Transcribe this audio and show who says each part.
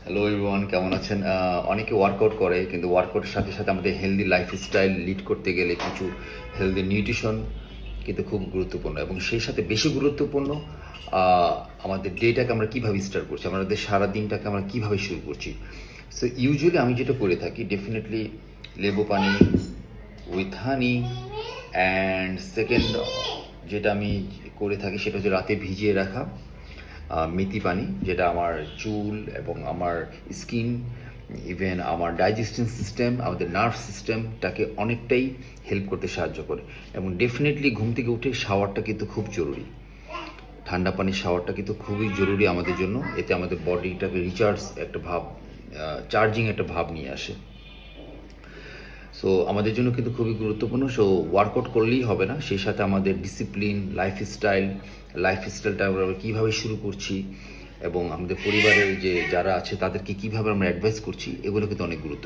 Speaker 1: Hello everyone, কেমন আছেন? অনেকে ওয়ার্কআউট করে, কিন্তু ওয়ার্কআউটের সাথে সাথে আমাদের হেলদি লাইফস্টাইল লিড করতে গেলে কিছু হেলদি নিউট্রিশন কিন্তু খুব গুরুত্বপূর্ণ, এবং সেই সাথে বেশি গুরুত্বপূর্ণ আমাদের ডেটাকে আমরা কীভাবে স্টার্ট করছি, আমাদের সারা দিনটাকে আমরা কীভাবে শুরু করছি। সো ইউজুয়ালি আমি যেটা করে থাকি, ডেফিনেটলি লেবু পানি উইথ হানি, অ্যান্ড সেকেন্ড যেটা আমি করে থাকি সেটা হচ্ছে রাতে ভিজিয়ে রাখা মেথি পানি, যেটা আমার চুল এবং আমার স্কিন, ইভেন আমার ডাইজেস্টিভ সিস্টেম, আমাদের নার্ভ সিস্টেমটাকে অনেকটাই হেল্প করতে সাহায্য করে। এবং ডেফিনেটলি ঘুম থেকে উঠে শাওয়ারটা কিন্তু খুব জরুরি, ঠান্ডা পানির শাওয়ারটা কিন্তু খুবই জরুরি আমাদের জন্য। এতে আমাদের বডিটাকে রিচার্জ একটা ভাব, চার্জিং একটা ভাব নিয়ে আসে। সো আমাদের জন্য কিন্তু খুবই গুরুত্বপূর্ণ। সো ওয়ার্কআউট করলেই হবে না, সেই সাথে আমাদের ডিসিপ্লিন, লাইফস্টাইলটা আমরা কীভাবে শুরু করছি, এবং আমাদের পরিবারের যে যারা আছে তাদেরকে কীভাবে আমরা অ্যাডভাইস করছি, এগুলো কিন্তু অনেক গুরুত্ব।